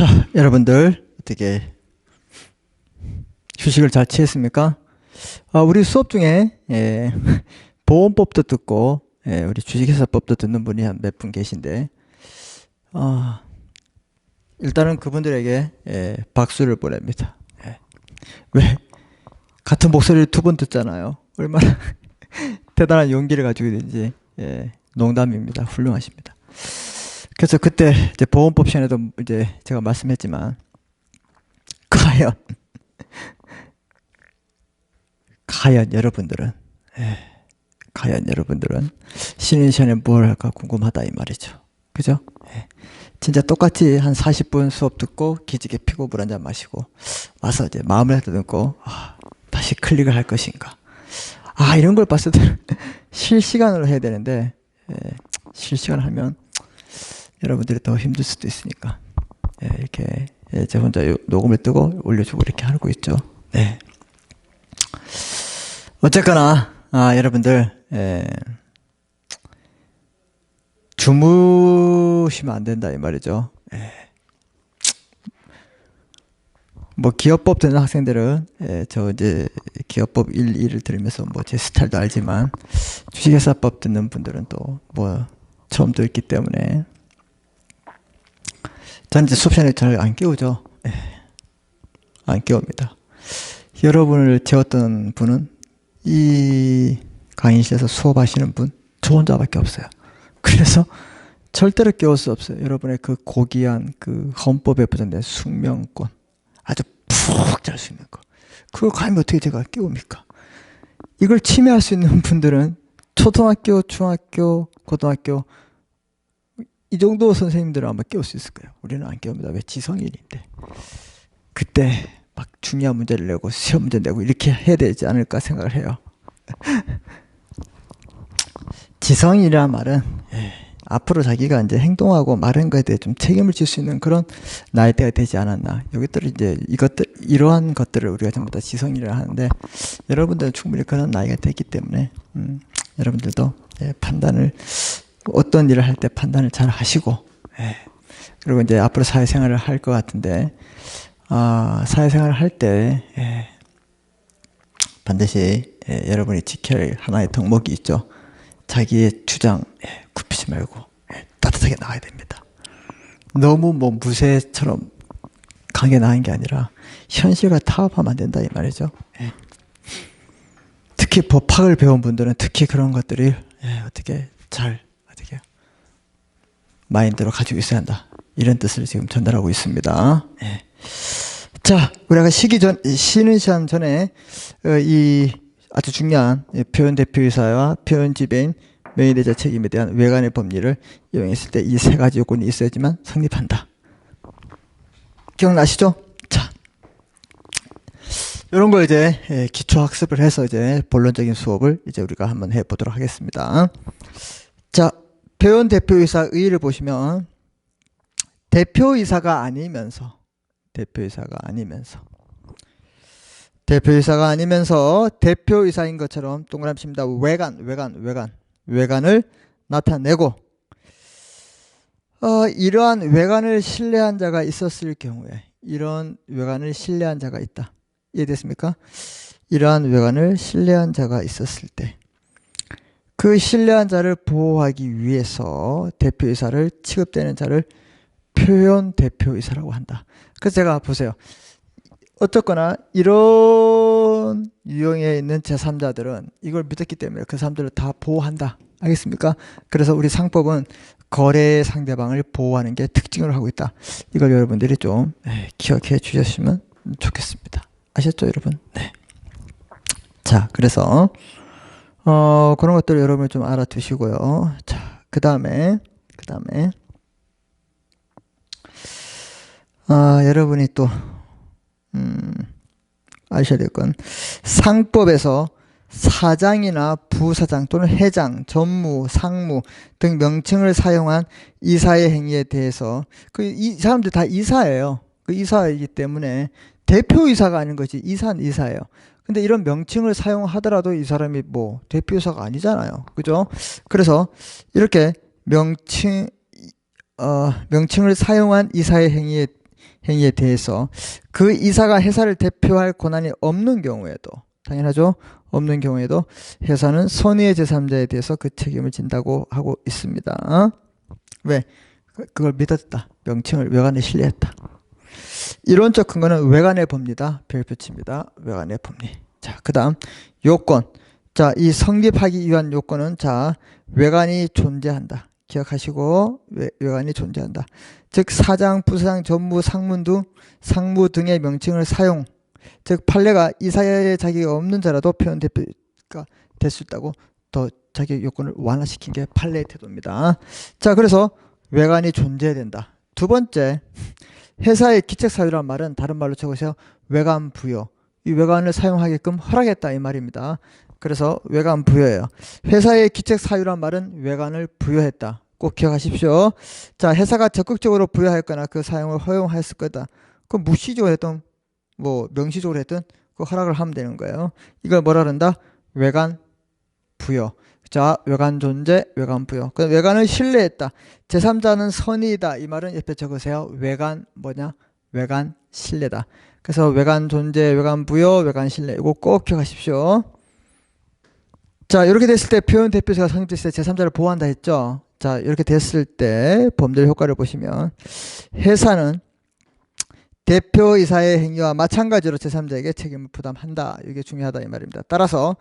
자, 여러분들 어떻게 휴식을 잘 취했습니까? 우리 수업 중에 보험법도 듣고 우리 주식회사법도 듣는 분이 한 몇 분 계신데 일단은 그분들에게 박수를 보냅니다. 왜? 같은 목소리를 두 번 듣잖아요. 얼마나 대단한 용기를 가지고 있는지. 농담입니다. 훌륭하십니다. 그래서 그때 이제 보험법 시간에도 이제 제가 말씀했지만 과연 여러분들은 쉬는 시간에 뭘 할까 궁금하다 이 말이죠. 그죠? 진짜 똑같이 한 40분 수업 듣고 기지개 피고 물 한잔 마시고 와서 이제 마음을 다듬고 다시 클릭을 할 것인가. 이런 걸 봤을 때 실시간으로 해야 되는데 실시간 하면 여러분들이 더 힘들 수도 있으니까 이렇게 제 혼자 녹음을 뜨고 올려주고 이렇게 하고 있죠. 어쨌거나 여러분들 주무시면 안 된다 이 말이죠. 뭐 기업법 듣는 학생들은 저 이제 기업법 1을 들으면서 뭐 제 스타일도 알지만 주식회사법 듣는 분들은 또 뭐 처음 듣기 때문에 저는 이제 수업 시간에 잘 안 깨우죠. 안 깨웁니다. 여러분을 재웠던 분은 이 강의실에서 수업하시는 분 저 혼자밖에 없어요. 그래서 절대로 깨울 수 없어요. 여러분의 그 고귀한 그 헌법에 보장된 숙명권, 아주 푹 잘 수 있는 거, 그걸 감히 어떻게 제가 깨웁니까? 이걸 침해할 수 있는 분들은 초등학교, 중학교, 고등학교 이 정도 선생님들은 아마 깨울 수 있을 거예요. 우리는 안 깨웁니다. 왜? 지성인인데. 그때 막 중요한 문제를 내고 시험 문제 내고 이렇게 해야 되지 않을까 생각을 해요. 지성이란 말은 앞으로 자기가 이제 행동하고 말한 거에 대해 좀 책임을 질 수 있는 그런 나이대가 되지 않았나. 여기들 이제 이러한 것들을 우리가 전부 다 지성이라 하는데 여러분들은 충분히 그런 나이가 됐기 때문에 여러분들도 판단을 어떤 일을 할 때 판단을 잘 하시고 그리고 이제 앞으로 사회생활을 할 것 같은데 사회생활을 할 때 반드시 여러분이 지켜야 할 하나의 덕목이 있죠. 자기의 주장 굽히지 말고 따뜻하게 나가야 됩니다. 너무 뭐 무쇠처럼 강하게 나가는 게 아니라 현실과 타협하면 안 된다 이 말이죠. 특히 법학을 배운 분들은 특히 그런 것들을 어떻게 마인드로 가지고 있어야 한다. 이런 뜻을 지금 전달하고 있습니다. 자, 우리가 쉬는 시간 전에 이 아주 중요한 표현 대표이사와 표현 지배인 명의대자 책임에 대한 외관의 법리를 이용했을 때 이 세 가지 요건이 있어야지만 성립한다. 기억나시죠? 자, 이런 걸 이제 기초 학습을 해서 이제 본론적인 수업을 이제 우리가 한번 해보도록 하겠습니다. 자, 표현 대표이사 의의를 보시면 대표이사가 아니면서 대표이사인 것처럼 동그라미 칩니다. 외관을 나타내고 이러한 외관을 신뢰한 자가 있었을 경우에 이런 외관을 신뢰한 자가 있다. 이해됐습니까? 이러한 외관을 신뢰한 자가 있었을 때 그 신뢰한 자를 보호하기 위해서 대표이사를 취급되는 자를 표현 대표이사라고 한다. 그래서 제가 보세요. 어쨌거나 이런 유형에 있는 제3자들은 이걸 믿었기 때문에 그 사람들을 다 보호한다. 알겠습니까? 그래서 우리 상법은 거래 상대방을 보호하는 게 특징으로 하고 있다. 이걸 여러분들이 좀 기억해 주셨으면 좋겠습니다. 아셨죠, 여러분? 네. 자, 그래서 그런 것들을 여러분이 좀 알아두시고요. 자, 그 다음에 여러분이 또 아셔야 될 건 상법에서 사장이나 부사장 또는 회장, 전무, 상무 등 명칭을 사용한 이사의 행위에 대해서 이 사람들 다 이사예요. 그 이사이기 때문에 대표이사가 아닌 거지. 이사는 이사예요. 근데 이런 명칭을 사용하더라도 이 사람이 뭐 대표이사가 아니잖아요. 그죠? 그래서 이렇게 명칭을 사용한 이사의 행위에 대해서 그 이사가 회사를 대표할 권한이 없는 경우에도, 당연하죠. 없는 경우에도 회사는 선의의 제3자에 대해서 그 책임을 진다고 하고 있습니다. 왜? 그걸 믿었다. 명칭을 외관에 신뢰했다. 이론적 근거는 외관의 법리다. 별표치입니다. 외관의 법리. 자, 그 다음 요건. 자, 이 성립하기 위한 요건은 자, 외관이 존재한다. 기억하시고 외관이 존재한다. 즉 사장, 부사장, 전무, 상무 등의 명칭을 사용. 즉 판례가 이사의 자격이 없는 자라도 표현 대표가 될 수 있다고 더 자격 요건을 완화시킨 게 판례의 태도입니다. 자, 그래서 외관이 존재해야 된다. 두 번째, 회사의 기책사유란 말은 다른 말로 적으세요. 외관 부여. 이 외관을 사용하게끔 허락했다 이 말입니다. 그래서 외관 부여예요. 회사의 기책사유란 말은 외관을 부여했다. 꼭 기억하십시오. 자, 회사가 적극적으로 부여했거나 그 사용을 허용하였을 거다. 그럼 무시적으로 했던 뭐 명시적으로 했던 그 허락을 하면 되는 거예요. 이걸 뭐라 그런다? 외관 부여. 자, 외관 존재, 외관 부여. 그 외관을 신뢰했다. 제3자는 선의이다. 이 말은 옆에 적으세요. 외관 뭐냐? 외관 신뢰다. 그래서 외관 존재, 외관 부여, 외관 신뢰. 이거 꼭 기억하십시오. 자, 이렇게 됐을 때 표현 대표자가 성립됐을 때 제3자를 보호한다 했죠. 자, 이렇게 됐을 때 범죄 효과를 보시면 회사는 대표이사의 행위와 마찬가지로 제3자에게 책임을 부담한다. 이게 중요하다 이 말입니다. 따라서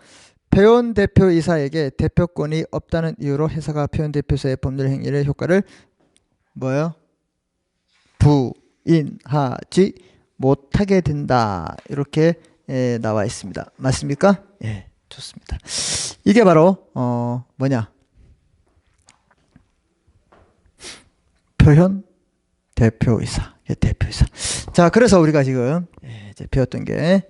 표현 대표이사에게 대표권이 없다는 이유로 회사가 표현 대표이사의 법률 행위의 효과를 뭐예요? 부인하지 못하게 된다. 이렇게 나와 있습니다. 맞습니까? 예, 좋습니다. 이게 바로 뭐냐? 표현 대표이사. 대표이사. 자, 그래서 우리가 지금 이제 배웠던 게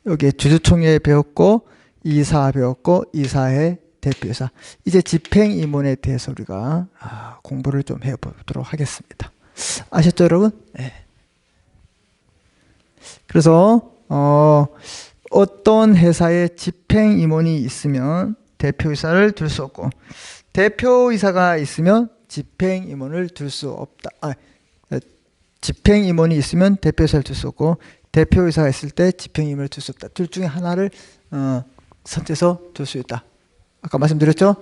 여기 주주총회 배웠고 이사 배웠고 이사회 대표이사. 이제 집행임원에 대해서 우리가 공부를 좀 해보도록 하겠습니다. 아셨죠, 여러분? 네. 그래서 어떤 회사에 집행임원이 있으면 대표이사를 둘 수 없고 대표이사가 있으면 집행임원을 둘 수 없다. 집행임원이 있으면 대표이사를 둘 수 없고 대표이사가 있을 때 집행임원을 둘 수 없다. 둘 중에 하나를 선택해서 둘 수 있다. 아까 말씀드렸죠?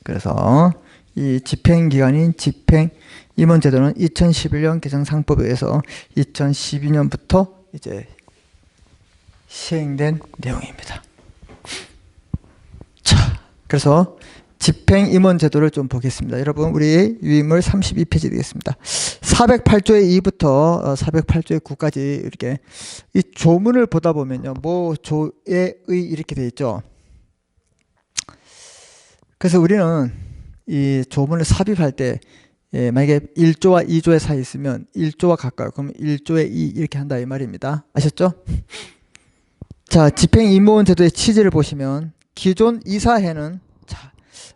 그래서 이 집행기관인 집행임원 제도는 2011년 개정상법에 의해서 2012년부터 이제 시행된 내용입니다. 자, 그래서 집행임원 제도를 좀 보겠습니다. 여러분, 우리 유인물 32페이지 되겠습니다. 408조의 2부터 408조의 9까지 이렇게 이 조문을 보다 보면요. 뭐 조의 의 이렇게 돼 있죠. 그래서 우리는 이 조문을 삽입할 때 만약에 1조와 2조의 사이 있으면 1조와 가까워. 그럼 1조의 2 이렇게 한다 이 말입니다. 아셨죠? 자, 집행임원 제도의 취지를 보시면 기존 이사회는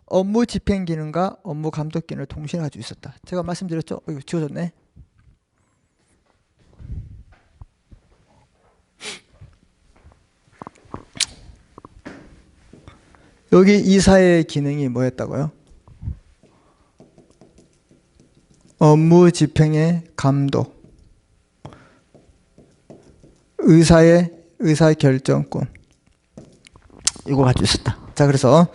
업무 집행 기능과 업무 감독 기능을 동시에 가지고 있었다. 제가 말씀드렸죠? 이거 지워졌네. 여기 이사의 기능이 뭐였다고요? 업무 집행의 감독, 의사 결정권, 이거 가지고 있었다. 자, 그래서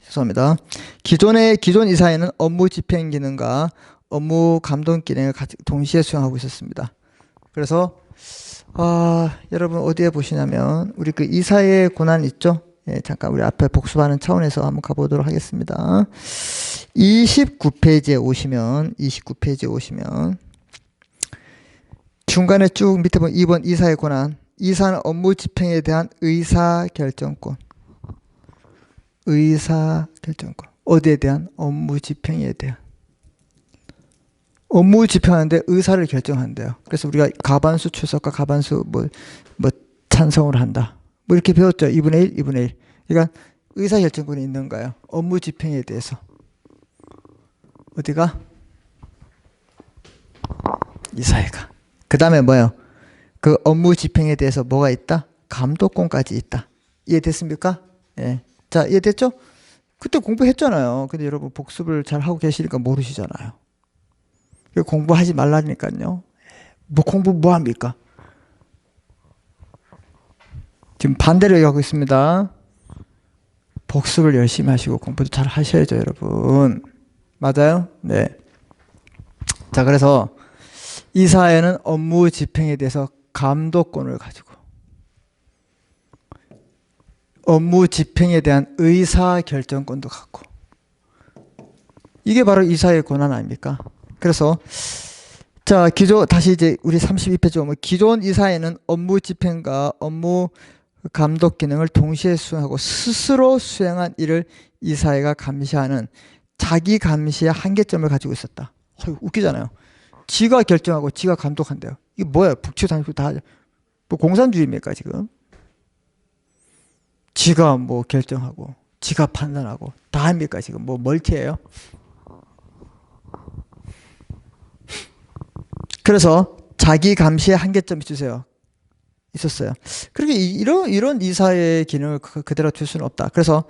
죄송합니다. 기존 이사회는 업무 집행 기능과 업무 감독 기능을 동시에 수행하고 있었습니다. 그래서 여러분 어디에 보시냐면 우리 그 이사회 권한 있죠? 예, 잠깐 우리 앞에 복습하는 차원에서 한번 가보도록 하겠습니다. 29페이지에 오시면 중간에 쭉 밑에 보면 2번 이사의 권한. 이사는 업무 집행에 대한 의사결정권. 어디에 대한? 업무 집행에 대한. 업무 집행하는데 의사를 결정한대요. 그래서 우리가 가반수 출석과 가반수 뭐 찬성을 한다. 뭐 이렇게 배웠죠. 2분의 1, 2분의 1. 그러니까 의사결정권이 있는 거예요. 업무 집행에 대해서. 어디가? 이사회가. 그 다음에 뭐예요? 그 업무 집행에 대해서 뭐가 있다? 감독권까지 있다. 이해됐습니까? 예. 자, 이해됐죠? 그때 공부했잖아요. 근데 여러분 복습을 잘 하고 계시니까 모르시잖아요. 공부하지 말라니까요. 뭐 공부 뭐 합니까? 지금 반대로 얘기하고 있습니다. 복습을 열심히 하시고 공부도 잘 하셔야죠, 여러분. 맞아요? 네. 자, 그래서 이 사회는 업무 집행에 대해서 감독권을 가지고 업무 집행에 대한 의사결정권도 갖고 이게 바로 이 사회의 권한 아닙니까? 그래서 자, 다시 이제 우리 32페이지 오면 기존 이 사회는 업무 집행과 업무 감독 기능을 동시에 수행하고 스스로 수행한 일을 이 사회가 감시하는 자기 감시의 한계점을 가지고 있었다. 웃기잖아요. 지가 결정하고 지가 감독한대요. 이게 뭐야? 북치고 다니고 다 뭐 공산주의입니까 지금? 지가 뭐 결정하고 지가 판단하고 다 합니까 지금? 뭐 멀티예요? 그래서 자기 감시의 한계점이 있었어요. 그렇게 이런 이사회의 기능을 그대로 둘 수는 없다. 그래서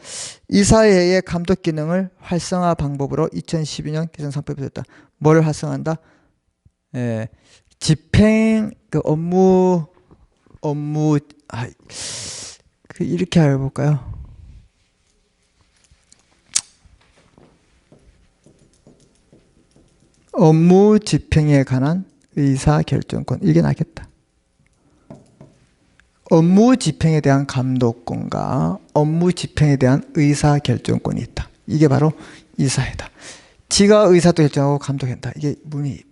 이사회의 감독 기능을 활성화 방법으로 2012년 개정상법이 됐다. 뭘 활성화한다? 집행 그 이렇게 해볼까요? 업무 집행에 관한 의사결정권, 이게 낫겠다. 업무 집행에 대한 감독권과 업무 집행에 대한 의사결정권이 있다. 이게 바로 이사회다. 지가 의사도 결정하고 감독한다. 이게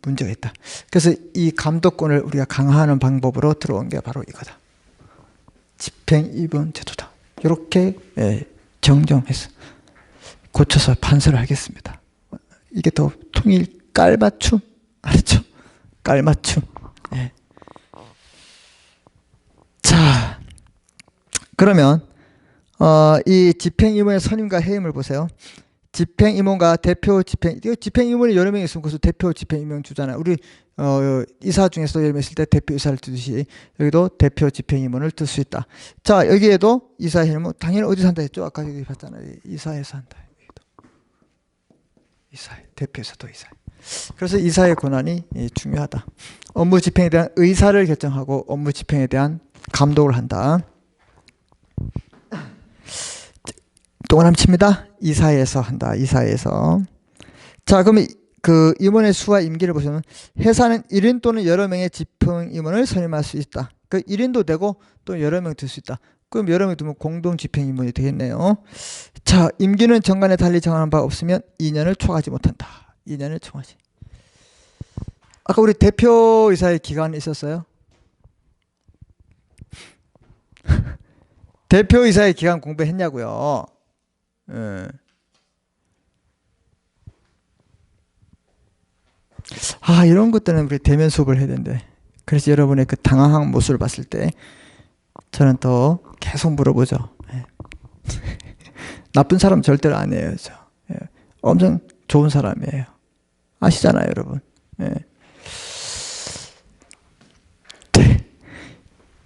문제가 있다. 그래서 이 감독권을 우리가 강화하는 방법으로 들어온 게 바로 이거다. 집행입원 제도다. 이렇게 정정해서 고쳐서 판서를 하겠습니다. 이게 더 통일 깔맞춤, 알았죠? 깔맞춤. 예. 자, 그러면 이 집행임원의 선임과 해임을 보세요. 집행임원과 대표 집행임원이 여러 명 있으면 그래서 대표 집행임원 주잖아요. 우리 이사 중에서 여러 명 있을 때 대표이사를 두듯이 여기도 대표 집행임원을 둘 수 있다. 자, 여기에도 이사회는 당연히 어디서 한다 했죠? 아까 여기 봤잖아요. 이사회에서 한다. 여기도. 이사회, 대표이사도 이사회. 그래서 이사의 권한이 중요하다. 업무 집행에 대한 의사를 결정하고 업무 집행에 대한 감독을 한다. 동그라미 칩니다. 이사회에서 한다. 이사회에서. 자, 그러면 그 임원의 수와 임기를 보시면 회사는 1인 또는 여러 명의 집행임원을 선임할 수 있다. 그 1인도 되고 또 여러 명 들 수 있다. 그럼 여러 명 두면 공동 집행임원이 되겠네요. 자, 임기는 정관에 달리 정하는 바 없으면 2년을 초과하지 못한다. 2년을 초과하지. 아까 우리 대표이사의 기간이 있었어요? 대표이사의 기간 공부했냐고요? 이런 것들은 우리 대면 수업을 해야 되는데. 그래서 여러분의 그 당황한 모습을 봤을 때 저는 또 계속 물어보죠. 나쁜 사람 절대로 아니에요. 엄청 좋은 사람이에요. 아시잖아요, 여러분.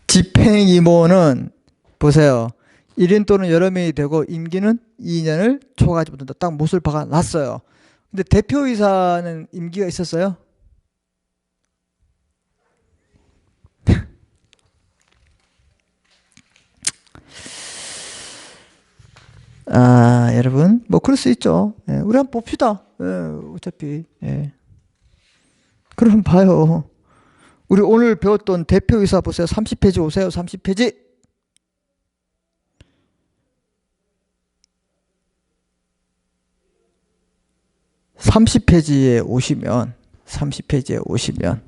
집행임원은 보세요. 1인 또는 여러 명이 되고 임기는 2년을 초과하지 못한다. 딱 못을 박아놨어요. 근데 대표이사는 임기가 있었어요? 여러분, 뭐 그럴 수 있죠. 우리 한번 봅시다. 어차피. 그럼 봐요. 우리 오늘 배웠던 대표이사 보세요. 30페이지 오세요. 30페이지. 30페이지에 오시면 30페이지에 오시면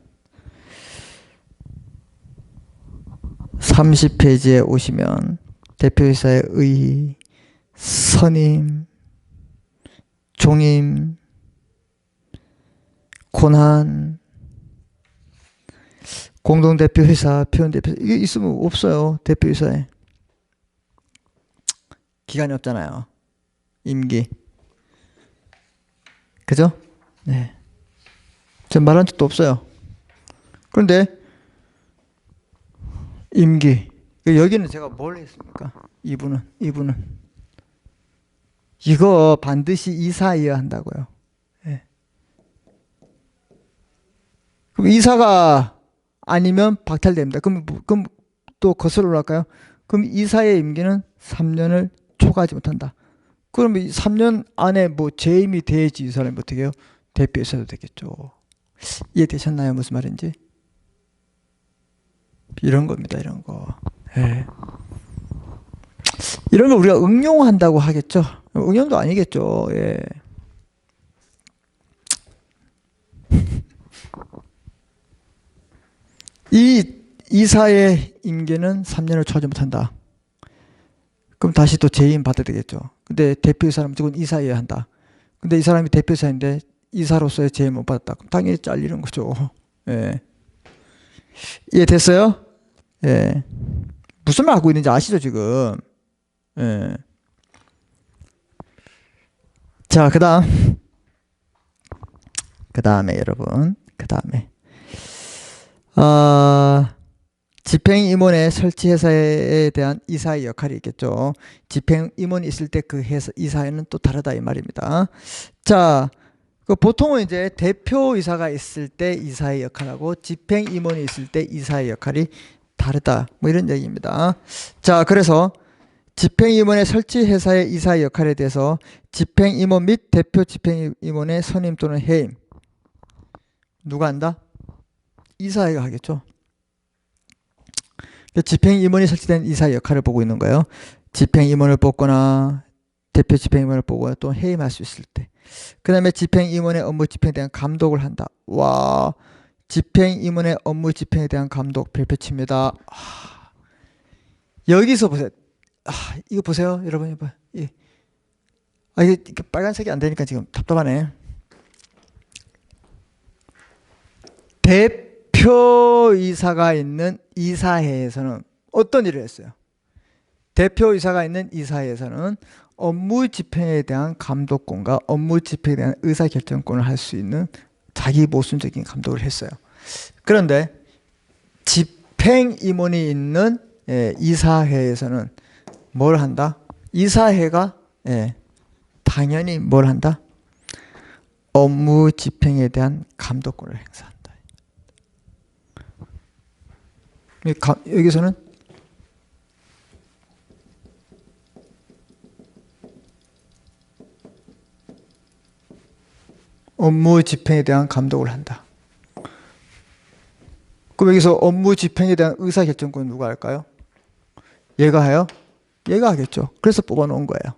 30페이지에 오시면 대표이사의 의, 선임, 종임, 권한, 공동대표이사, 표현대표이사 이게 있으면 없어요. 대표이사에 기간이 없잖아요. 임기. 그죠? 네. 전 말한 적도 없어요. 그런데 임기. 여기는 제가 뭘 했습니까? 이분은 이거 반드시 이사해야 한다고요. 예. 그럼 이사가 아니면 박탈됩니다. 그럼 또 거슬러 올라갈까요? 그럼 이사의 임기는 3년을 초과하지 못한다. 그러면 3년 안에 뭐 재임이 돼야지 이 사람이 어떻게 해요? 대표이사도 되겠죠. 이해되셨나요? 무슨 말인지? 이런 겁니다. 이런 거. 예. 이런 걸 우리가 응용한다고 하겠죠. 응용도 아니겠죠. 예. 이 이사의 임기는 3년을 초하지 못한다. 그럼 다시 또 재임 받아야 되겠죠. 근데 대표이사는 무조건 이사해야 한다. 근데 이 사람이 대표이사인데 이사로서의 재임 못 받았다. 그럼 당연히 잘리는 거죠. 예. 이해됐어요? 예. 무슨 말 하고 있는지 아시죠, 지금? 예. 자, 그 다음에 여러분, 집행임원의 설치회사에 대한 이사의 역할이 있겠죠. 집행임원이 있을 때 그 이사회는 또 다르다 이 말입니다. 자, 그 보통은 이제 대표이사가 있을 때 이사의 역할하고 집행임원이 있을 때 이사의 역할이 다르다. 뭐 이런 얘기입니다. 자, 그래서 집행임원의 설치회사의 이사의 역할에 대해서 집행임원 및 대표 집행임원의 선임 또는 해임. 누가 한다? 이사회가 하겠죠. 집행임원이 설치된 이사의 역할을 보고 있는 거예요. 집행임원을 뽑거나 대표 집행임원을 뽑거나 또 해임할 수 있을 때. 그 다음에 집행임원의 업무 집행에 대한 감독을 한다. 와, 집행임원의 업무 집행에 대한 감독 별표칩니다. 여기서 보세요. 이거 보세요. 여러분 이거. 예. 이게 빨간색이 안 되니까 지금 답답하네. 대표이사가 있는 이사회에서는 어떤 일을 했어요? 대표이사가 있는 이사회에서는 업무 집행에 대한 감독권과 업무 집행에 대한 의사결정권을 할 수 있는 자기 모순적인 감독을 했어요. 그런데 집행임원이 있는 이사회에서는 뭘 한다? 이사회가 당연히 뭘 한다? 업무 집행에 대한 감독권을 행사한다. 여기서는 업무 집행에 대한 감독을 한다. 그럼 여기서 업무 집행에 대한 의사결정권은 누가 할까요? 얘가 해요? 얘가 하겠죠. 그래서 뽑아놓은 거예요.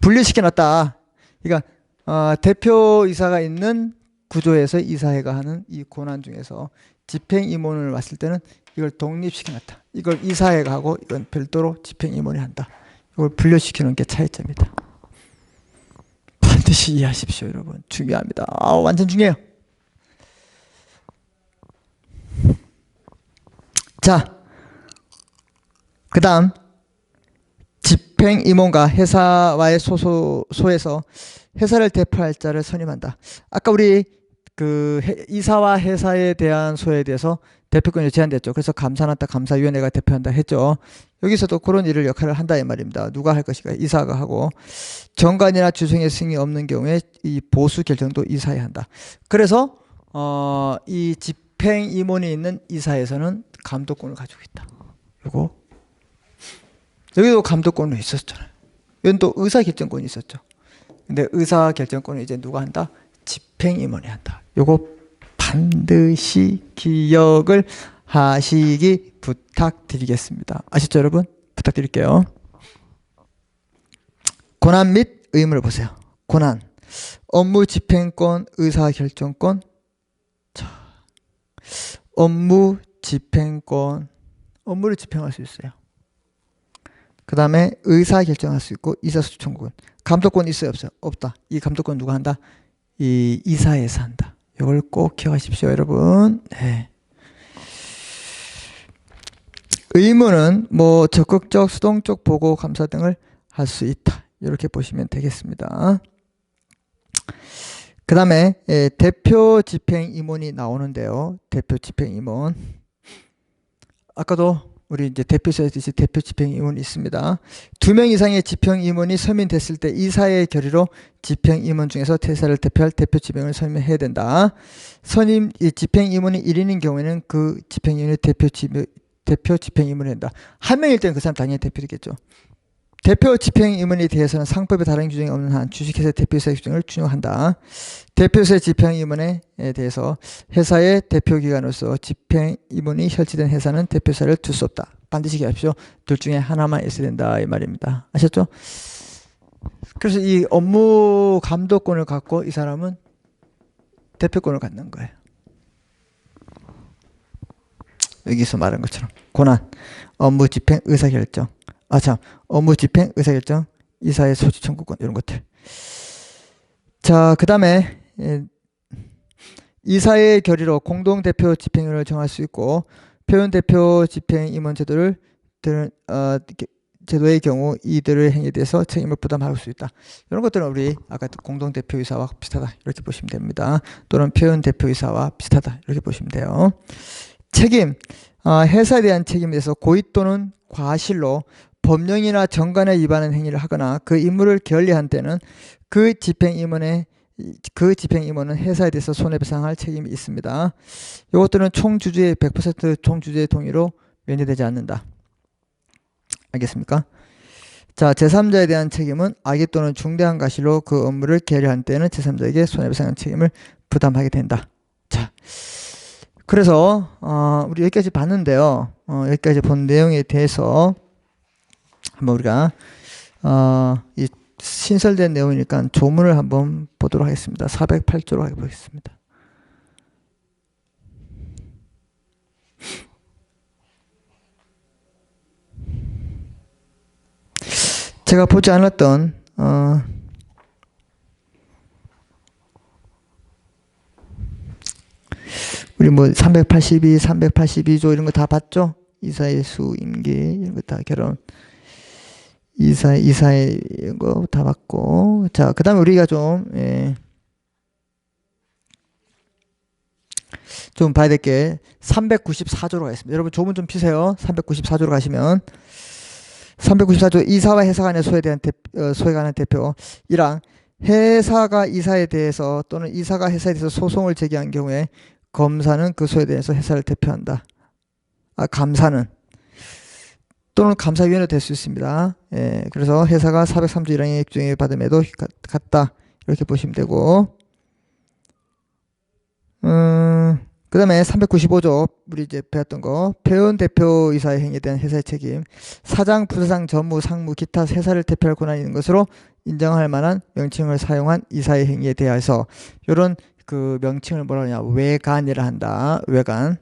분리시켜놨다. 그러니까 대표이사가 있는 구조에서 이사회가 하는 이 권한 중에서 집행임원을 왔을 때는 이걸 독립시켜놨다. 이걸 이사회가 하고 이건 별도로 집행임원이 한다. 이걸 분류시키는 게 차이점이다. 반드시 이해하십시오, 여러분. 중요합니다. 완전 중요해요. 자, 그 다음 집행임원과 회사와의 소에서 회사를 대표할 자를 선임한다. 아까 우리 그 이사와 회사에 대한 소에 대해서 대표권이 제한됐죠. 그래서 감사한다, 감사위원회가 대표한다 했죠. 여기서도 그런 일을 역할을 한다 이 말입니다. 누가 할 것인가? 이사가 하고 정관이나 주성의 승인이 없는 경우에 이 보수 결정도 이사에 한다. 그래서 이 집행임원이 있는 이사에서는 감독권을 가지고 있다. 요거 여기도 감독권이 있었잖아요. 이건 또 의사결정권이 있었죠. 근데 의사결정권을 이제 누가 한다? 집행임원이 한다. 요거 반드시 기억을 하시기 부탁드리겠습니다. 아시죠, 여러분? 부탁드릴게요. 권한 및 의무를 보세요. 권한, 업무 집행권, 의사결정권. 자, 업무 집행권, 업무를 집행할 수 있어요. 그 다음에 의사결정할 수 있고 이사소집 청구권. 감독권 있어요, 없어요? 없다. 이 감독권 누가 한다? 이 이사회에서 한다. 이걸 꼭 기억하십시오, 여러분. 네. 의무는 뭐 적극적, 수동적 보고 감사 등을 할 수 있다. 이렇게 보시면 되겠습니다. 그 다음에 대표 집행임원이 나오는데요. 대표 집행임원. 아까도 우리 이제 대표소에 있듯이 대표 집행 임원이 있습니다. 2명 이상의 집행 임원이 서민됐을 때 이사의 결의로 집행 임원 중에서 회사를 대표할 대표 집행을 서명해야 된다. 이 집행 임원이 1인인 경우에는 그 집행 임원이 대표 집행 임원이 된다. 한 명일 때는 그 사람 당연히 대표되겠죠. 대표 집행 임원에 대해서는 상법에 다른 규정이 없는 한 주식회사 대표이사의 규정을 준용한다. 대표이사의 집행 임원에 대해서 회사의 대표기관으로서 집행 임원이 설치된 회사는 대표이사를 둘 수 없다. 반드시 기억하십시오. 둘 중에 하나만 있어야 된다 이 말입니다. 아셨죠? 그래서 이 업무 감독권을 갖고 이 사람은 대표권을 갖는 거예요. 여기서 말한 것처럼 권한, 업무 집행, 의사결정. 업무 집행, 의사결정, 이사의 소지 청구권 이런 것들. 자, 그 다음에 이사의 결의로 공동대표 집행인을 정할 수 있고 표현대표 집행임원 제도의 경우 이들의 행위에 대해서 책임을 부담할 수 있다. 이런 것들은 우리 아까 공동대표이사와 비슷하다 이렇게 보시면 됩니다. 또는 표현대표이사와 비슷하다 이렇게 보시면 돼요. 책임, 회사에 대한 책임에 대해서 고의 또는 과실로 법령이나 정관에 위반하는 행위를 하거나 그 임무를 게을리한 때는 그 집행임원은 회사에 대해서 손해배상할 책임이 있습니다. 이것들은 총주주의 100% 총주주의 동의로 면제되지 않는다. 알겠습니까? 자, 제3자에 대한 책임은 악의 또는 중대한 과실로 그 업무를 게을리한 때는 제3자에게 손해배상 책임을 부담하게 된다. 자, 그래서 우리 여기까지 봤는데요. 여기까지 본 내용에 대해서 한번 우리가 이 신설된 내용이니까 조문을 한번 보도록 하겠습니다. 408조로 해보겠습니다. 제가 보지 않았던 우리 뭐 382, 382조 이런 거 다 봤죠? 이사의 수, 임기 이런 거 다 결혼 이사의 거 다 봤고, 자, 그 다음에 우리가 좀 봐야 될 게 394조로 가겠습니다. 여러분 조문 좀 피세요. 394조로 가시면 394조 이사와 회사 간의 소에 관한 대표 1항 회사가 이사에 대해서 또는 이사가 회사에 대해서 소송을 제기한 경우에 검사는 그 소에 대해서 회사를 대표한다. 감사는 또는 감사위원회 될 수 있습니다. 예, 그래서 회사가 403조 1항의 규정에 받음에도 같다. 이렇게 보시면 되고, 그 다음에 395조, 우리 이제 배웠던 거, 표현 대표이사의 행위에 대한 회사의 책임, 사장, 부사장, 전무, 상무, 기타 회사를 대표할 권한이 있는 것으로 인정할 만한 명칭을 사용한 이사의 행위에 대해서, 이런 그 명칭을 뭐라 하냐, 외관이라 한다. 외관.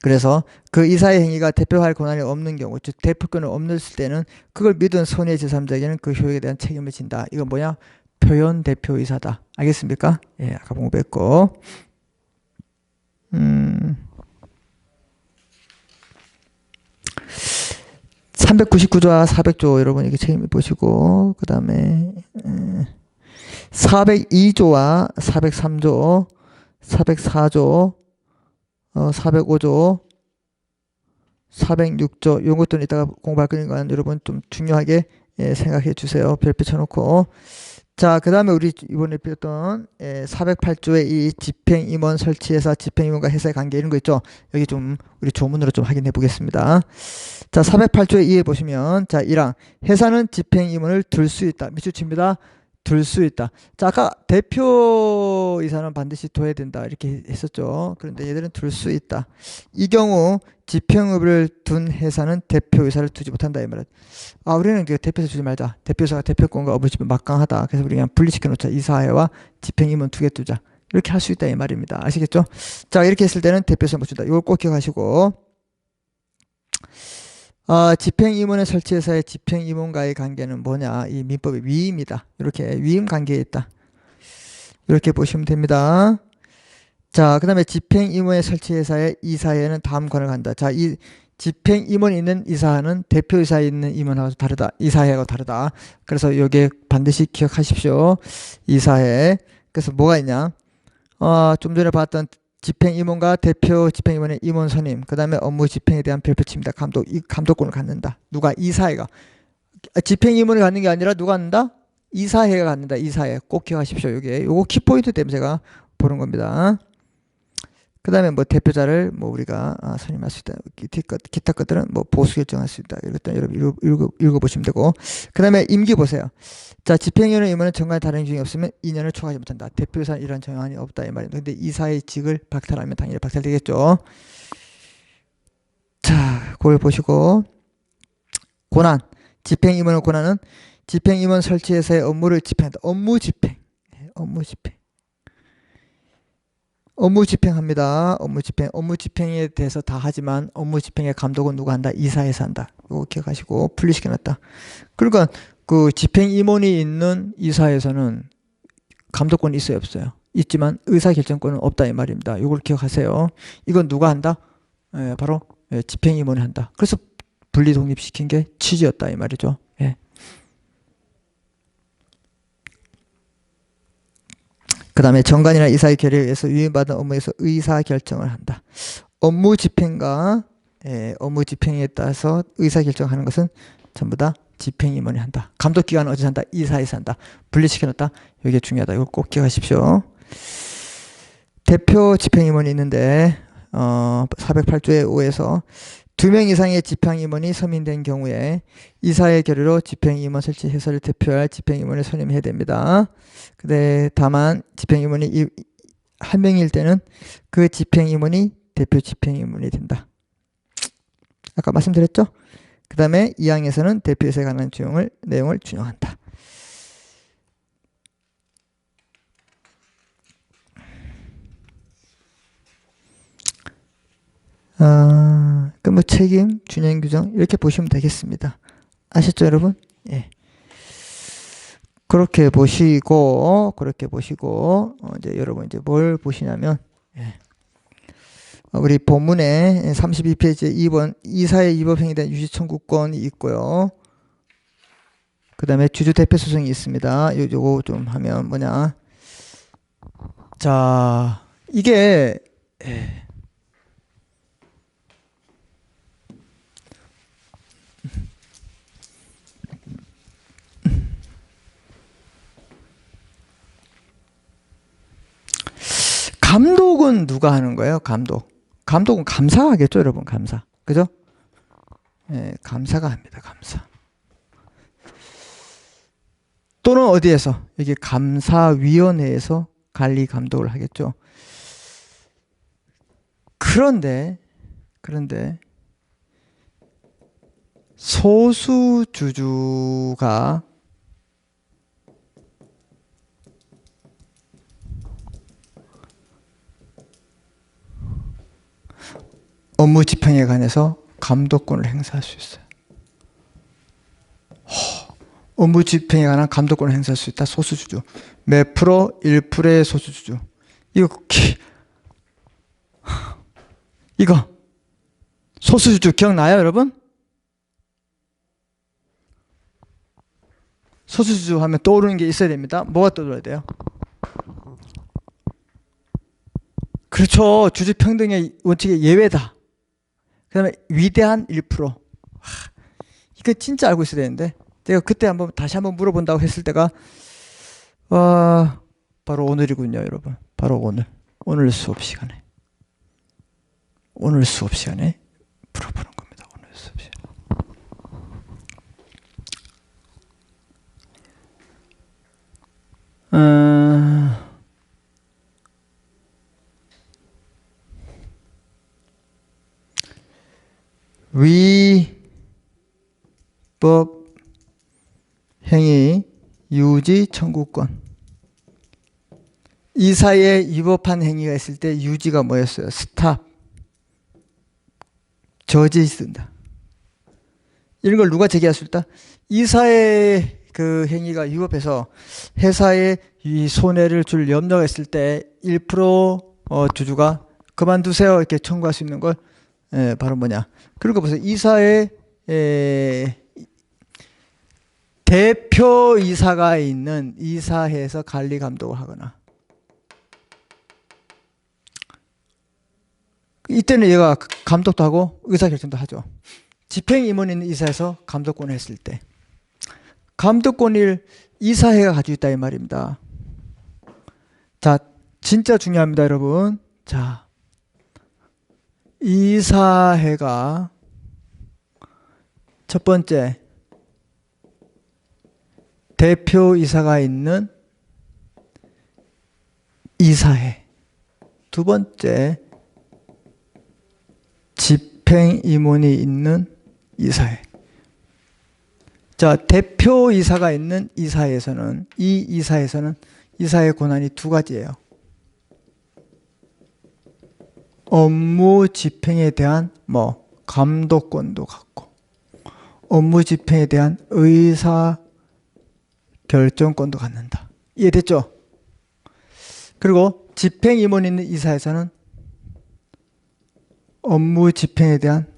그래서 그 이사의 행위가 대표할 권한이 없는 경우, 즉 대표권을 없을 때는 그걸 믿은 손해 제3자에게는 그 효력에 대한 책임을 진다. 이건 뭐냐? 표현 대표이사다. 알겠습니까? 예, 아까 공부했고. 399조와 400조 여러분 이렇게 책임을 보시고, 그 다음에 402조와 403조, 404조, 405조, 406조 이런 것들은 이따가 공부할 거니까 여러분 좀 중요하게 생각해 주세요. 별표 쳐놓고. 자, 그 다음에 우리 이번에 배웠던 408조의 이 집행임원 설치회사, 집행임원과 회사의 관계 이런 거 있죠. 여기 좀 우리 조문으로 좀 확인해 보겠습니다. 자, 408조에 2에 보시면, 자, 1항 회사는 집행임원을 둘 수 있다. 밑줄 칩니다. 둘 수 있다. 자, 아까 대표이사는 반드시 둬야 된다 이렇게 했었죠. 그런데 얘들은 둘 수 있다. 이 경우 집행업을 둔 회사는 대표이사를 두지 못한다 이 말이야. 우리는 그 대표이사 주지 말자. 대표이사가 대표권과 업을 주면 막강하다. 그래서 우리 그냥 분리시켜 놓자. 이사회와 집행임원 두 개 두자. 이렇게 할 수 있다 이 말입니다. 아시겠죠? 자, 이렇게 했을 때는 대표이사 못 준다. 이걸 꼭 기억하시고. 집행임원의 설치회사의 집행임원과의 관계는 뭐냐? 이 민법의 위임이다. 이렇게 위임 관계에 있다. 이렇게 보시면 됩니다. 자, 그 다음에 집행임원의 설치회사의 이사회는 다음 권을 갖는다. 자, 이 집행임원이 있는 이사회는 대표이사에 있는 임원하고 다르다. 이사회하고 다르다. 그래서 여기에 반드시 기억하십시오. 이사회. 그래서 뭐가 있냐? 좀 전에 봤던 집행임원과 대표 집행임원의 임원 선임, 그 다음에 업무 집행에 대한 별표 칩니다. 이 감독권을 갖는다. 누가? 이사회가. 집행임원이 갖는 게 아니라 누가 갖는다? 이사회가 갖는다. 이사회. 꼭 기억하십시오. 요거 키포인트 때문에 제가 보는 겁니다. 그 다음에 뭐 대표자를 뭐 우리가 선임할 수 있다. 기타 것들은 뭐 보수 결정할 수 있다. 이것도 여러분 읽어보시면 되고. 그 다음에 임기 보세요. 자, 집행위원회 임원은 정관에 다른 행정이 없으면 2년을 초과하지 못한다. 대표이사는 이런 정황이 없다 이 말입니다. 근데 이사의 직을 박탈하면 당연히 박탈되겠죠. 자, 그걸 보시고. 권한. 집행임원의 권한은 집행임원 설치해서의 업무를 집행한다. 업무 집행. 업무 집행. 업무 집행합니다. 업무 집행에 대해서 다 하지만 업무 집행의 감독은 누가 한다? 이사회에서 한다. 이거 기억하시고 분리시켜놨다. 그러니까 그 집행임원이 있는 이사회에서는 감독권이 있어요, 없어요? 있지만 의사결정권은 없다 이 말입니다. 이걸 기억하세요. 이건 누가 한다? 바로 집행임원이 한다. 그래서 분리 독립시킨 게 취지였다 이 말이죠. 예. 그 다음에 정관이나 이사의 결의에 의해서 위임받은 업무에서 의사결정을 한다. 업무 집행과 업무 집행에 따라서 의사결정하는 것은 전부 다 집행임원이 한다. 감독기관은 어디서 한다? 이사에서 한다. 분리시켜놨다. 이게 중요하다. 이거 꼭 기억하십시오. 대표 집행임원이 있는데 408조의 5에서 2명 이상의 집행임원이 선임된 경우에 이사의 결의로 집행임원 설치 해설을 대표할 집행임원을 선임해야 됩니다. 근데 다만 집행임원이 한 명일 때는 그 집행임원이 대표 집행임원이 된다. 아까 말씀드렸죠? 그 다음에 2항에서는 대표이사에 관한 내용을 준용한다. 그 뭐 책임, 준용 규정 이렇게 보시면 되겠습니다. 아셨죠, 여러분? 예. 그렇게 보시고 이제 여러분 이제 뭘 보시냐면 우리 본문에 32페이지 2번 이사의 위법행위에 대한 유지 청구권이 있고요. 그 다음에 주주 대표 소송이 있습니다. 요거 좀 하면 뭐냐? 자, 이게 감독은 누가 하는 거예요? 감독은 감사가 하겠죠, 여러분. 감사. 그죠? 예, 감사가 합니다. 감사. 또는 어디에서? 여기 감사위원회에서 관리 감독을 하겠죠. 그런데 소수주주가 업무 집행에 관해서 감독권을 행사할 수 있어요. 업무 집행에 관한 감독권을 행사할 수 있다. 소수주주. 몇 프로? 1%의 소수주주. 이거 소수주주 기억나요, 여러분? 소수주주 하면 떠오르는 게 있어야 됩니다. 뭐가 떠올라야 돼요? 그렇죠. 주주평등의 원칙의 예외다. 그 다음에 위대한 1%. 이거 진짜 알고 있어야 되는데 제가 그때 다시 한번 물어본다고 했을 때가 바로 오늘이군요, 여러분. 바로 오늘 수업 시간에 물어보는 겁니다. 오늘 수업 시간에. 위법 행위 유지 청구권. 이사에 위법한 행위가 있을 때 유지가 뭐였어요? 스탑. 저지 쓴다. 이런 걸 누가 제기할 수 있다? 이사의 그 행위가 위법해서 회사에 이 손해를 줄 염려가 있을 때 1% 주주가 그만두세요 이렇게 청구할 수 있는 걸 바로 뭐냐? 그리고 보세요. 이사의 대표이사가 있는 이사회에서 관리 감독을 하거나 이때는 얘가 감독도 하고 의사결정도 하죠. 집행임원이 있는 이사에서 감독권을 했을 때 감독권을 이사회가 가지고 있다 이 말입니다. 자, 진짜 중요합니다, 여러분. 자, 이사회가 첫 번째 대표이사가 있는 이사회, 두 번째 집행임원이 있는 이사회. 자, 대표이사가 있는 이사회에서는 이 이사회에서는 이사회 권한이 두 가지예요. 업무 집행에 대한 감독권도 갖고 업무 집행에 대한 의사 결정권도 갖는다. 이해됐죠? 그리고 집행임원이 있는 이사에서는 업무 집행에 대한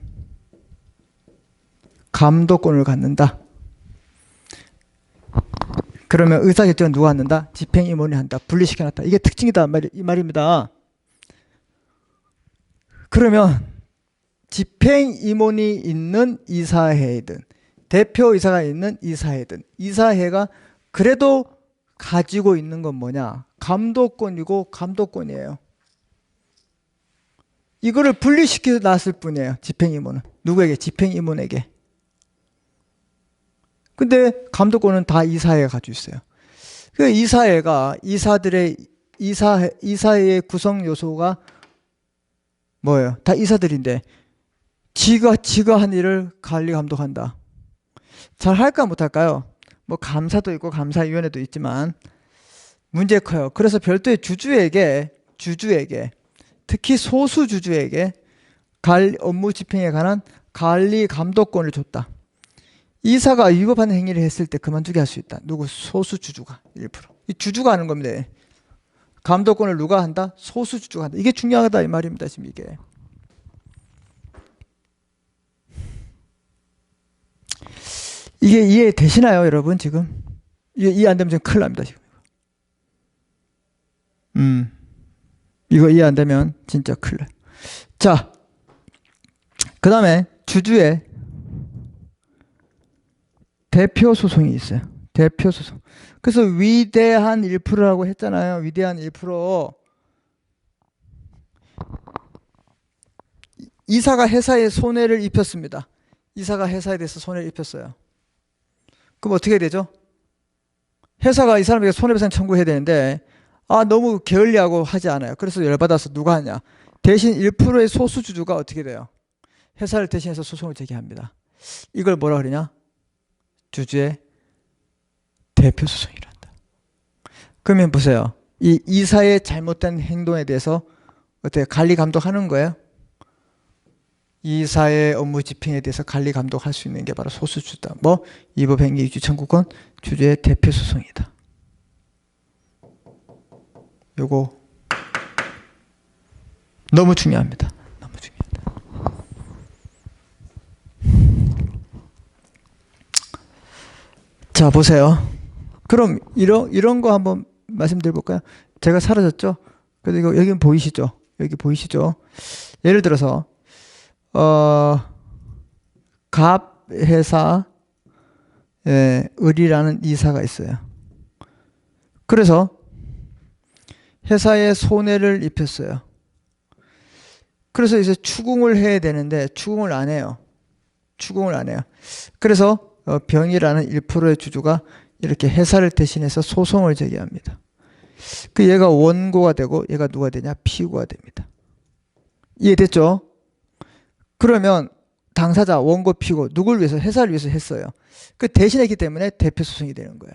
감독권을 갖는다. 그러면 의사결정은 누가 갖는다? 집행임원이 한다. 분리시켜놨다. 이게 특징이다 이 말입니다. 그러면 집행임원이 있는 이사회든 대표이사가 있는 이사회든 이사회가 그래도 가지고 있는 건 뭐냐? 감독권이고 감독권이에요. 이거를 분리시켜 놨을 뿐이에요. 집행임원은. 누구에게? 집행임원에게. 근데 감독권은 다 이사회가 가지고 있어요. 그 이사회가 이사회의 구성 요소가 뭐예요? 다 이사들인데 지가 한 일을 관리 감독한다. 잘 할까 못할까요? 감사도 있고 감사위원회도 있지만 문제 커요. 그래서 별도의 주주에게 특히 소수 주주에게 업무 집행에 관한 관리 감독권을 줬다. 이사가 위법한 행위를 했을 때 그만두게 할 수 있다. 누구? 소수 주주가 1%. 이 주주가 하는 겁니다. 감독권을 누가 한다? 소수 주주가 한다. 이게 중요하다 이 말입니다. 지금 이게. 이게 이해되시나요, 여러분? 지금 이게 이해 안 되면 지금 큰일 납니다. 지금. 이거 이해 안 되면 진짜 큰일 나요. 자, 그 다음에 주주의 대표 소송이 있어요. 대표 소송. 그래서 위대한 1%라고 했잖아요. 위대한 1%. 이사가 회사에 손해를 입혔습니다. 이사가 회사에 대해서 손해를 입혔어요. 그럼 어떻게 되죠? 회사가 이 사람에게 손해배상 청구해야 되는데 너무 게을리하고 하지 않아요. 그래서 열받아서 누가 하냐? 대신 1%의 소수주주가 어떻게 돼요? 회사를 대신해서 소송을 제기합니다. 이걸 뭐라 그러냐? 주주의 대표 소송이란다. 그러면 보세요. 이 이사의 잘못된 행동에 대해서 어떻게 관리 감독하는 거예요? 이사의 업무 집행에 대해서 관리 감독할 수 있는 게 바로 소수주다. 위법행위 청구권 주주의 대표 소송이다. 요거 너무 중요합니다. 너무 중요합니다. 자, 보세요. 그럼 이런 거 한번 말씀드려 볼까요? 제가 사라졌죠? 그래도 이거 여기 보이시죠? 여기 보이시죠? 예를 들어서 갑 회사에 을이라는 이사가 있어요. 그래서 회사에 손해를 입혔어요. 그래서 이제 추궁을 해야 되는데 추궁을 안 해요. 그래서 병이라는 1%의 주주가 이렇게 회사를 대신해서 소송을 제기합니다. 그 얘가 원고가 되고 얘가 누가 되냐? 피고가 됩니다. 이해됐죠? 그러면 당사자, 원고, 피고 누굴 위해서? 회사를 위해서 했어요. 그 대신했기 때문에 대표 소송이 되는 거예요.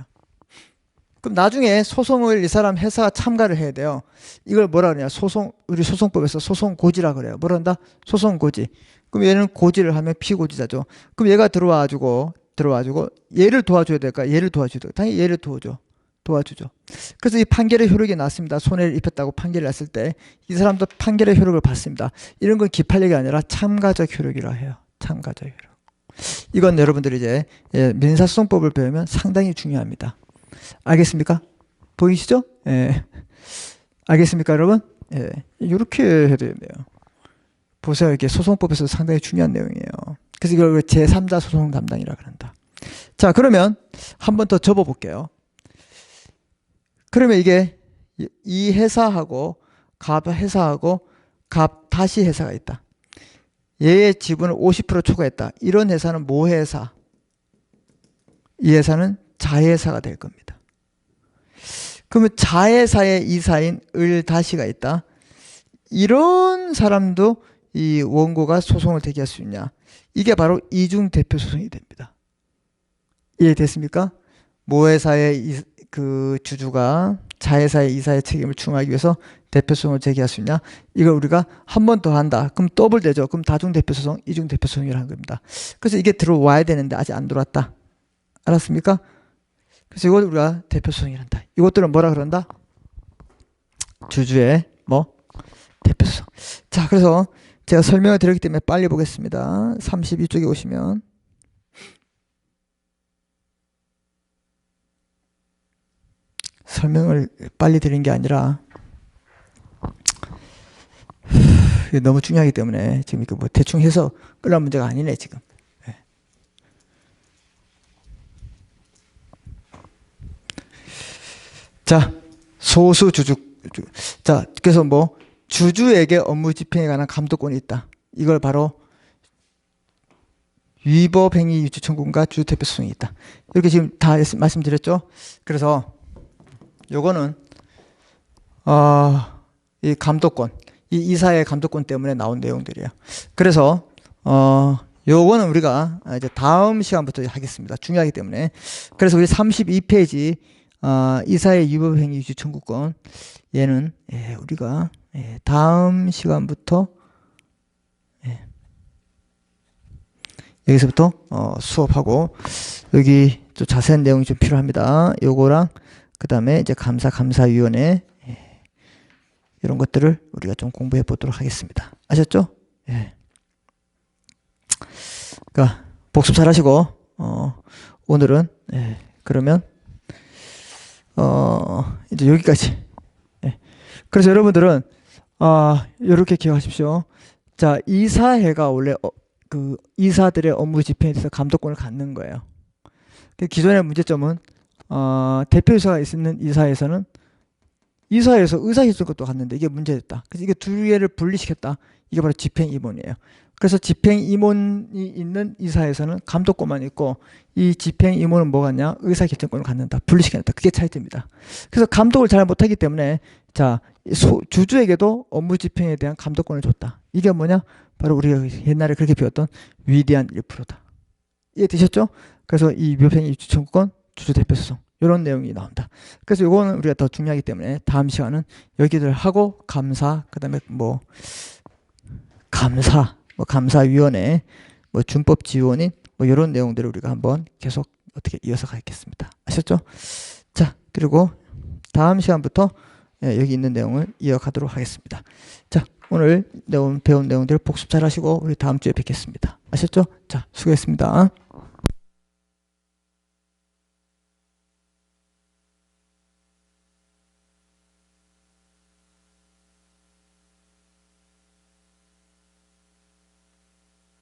그럼 나중에 소송을 이 사람 회사가 참가를 해야 돼요. 이걸 뭐라 그러냐? 우리 소송법에서 소송고지라 그래요. 뭐라 한다? 소송고지. 그럼 얘는 고지를 하면 피고지자죠. 그럼 얘가 들어와가지고 얘를 도와줘야 될까? 얘를 도와줘야 될까? 당연히 얘를 도와주죠. 그래서 이 판결의 효력이 났습니다. 손해를 입혔다고 판결을 났을 때 이 사람도 판결의 효력을 받습니다. 이런 건 기판력이 아니라 참가적 효력이라 해요. 참가적 효력. 이건 여러분들이 이제 민사소송법을 배우면 상당히 중요합니다. 알겠습니까? 보이시죠? 예. 알겠습니까, 여러분? 예. 이렇게 해야 되네요. 보세요. 이게 소송법에서 상당히 중요한 내용이에요. 그래서 이걸 제3자 소송 담당이라 그런다. 자, 그러면 한 번 더 접어 볼게요. 그러면 이게 이 회사하고 갑 회사하고 갑 다시 회사가 있다. 얘의 지분을 50% 초과했다. 이런 회사는 모회사. 이 회사는 자회사가 될 겁니다. 그러면 자회사의 이사인 을 다시가 있다. 이런 사람도 이 원고가 소송을 제기할 수 있냐? 이게 바로 이중 대표 소송이 됩니다. 이해됐습니까? 모회사의 그 주주가 자회사의 이사의 책임을 충하기 위해서 대표소송을 제기할 수 있냐? 이걸 우리가 한 번 더 한다. 그럼 더블 되죠. 그럼 다중 대표소송, 이중 대표소송이라는 겁니다. 그래서 이게 들어와야 되는데 아직 안 들어왔다. 알았습니까? 그래서 이걸 우리가 대표소송이란다. 이것들은 뭐라 그런다? 주주의 뭐? 대표소송. 자, 그래서 제가 설명을 드렸기 때문에 빨리 보겠습니다. 32쪽에 오시면 설명을 빨리 드린 게 아니라 이게 너무 중요하기 때문에 지금 이거 뭐 대충 해서 끝날 문제가 아니네 지금. 네. 자, 소수 주주. 자, 그래서 뭐 주주에게 업무 집행에 관한 감독권이 있다. 이걸 바로 위법 행위 유지 청구권과 주주 대표 소송이 있다. 이렇게 지금 다 말씀드렸죠. 그래서 요거는 이 감독권, 이 이사의 감독권 때문에 나온 내용들이에요. 그래서 요거는 우리가 이제 다음 시간부터 하겠습니다. 중요하기 때문에. 그래서 우리 32페이지 이사의 위법 행위 유지 청구권, 얘는 우리가 다음 시간부터 여기서부터 수업하고, 여기 또 자세한 내용이 좀 필요합니다. 요거랑 그 다음에 이제 감사위원회 이런 것들을 우리가 좀 공부해 보도록 하겠습니다. 아셨죠? 예. 그러니까 복습 잘 하시고 오늘은 그러면 이제 여기까지. 예. 그래서 여러분들은 이렇게 기억하십시오. 자, 이사회가 원래 그 이사들의 업무 집행에 대해서 감독권을 갖는 거예요. 기존의 문제점은 대표이사가 있는 이사에서는 이사회에서 의사결정권도 갖는데 이게 문제됐다. 그래서 이게 두 개를 분리시켰다. 이게 바로 집행임원이에요. 그래서 집행임원이 있는 이사에서는 감독권만 있고, 이 집행임원은 뭐 같냐? 의사결정권을 갖는다. 분리시켰다. 그게 차이점입니다. 그래서 감독을 잘 못하기 때문에 자, 주주에게도 업무 집행에 대한 감독권을 줬다. 이게 뭐냐? 바로 우리가 옛날에 그렇게 배웠던 위대한 1%다. 이해되셨죠? 그래서 이 위법행위 유지 청구권, 주주 대표 소송, 이런 내용이 나온다. 그래서 이거는 우리가 더 중요하기 때문에 다음 시간은 여기들 하고 감사, 그다음에 뭐 감사위원회, 뭐 준법 지원인 뭐 이런 내용들을 우리가 한번 계속 어떻게 이어서 가겠습니다. 아셨죠? 자, 그리고 다음 시간부터 여기 있는 내용을 이어가도록 하겠습니다. 자, 오늘 배운 내용들 복습 잘 하시고 우리 다음 주에 뵙겠습니다. 아셨죠? 자, 수고했습니다.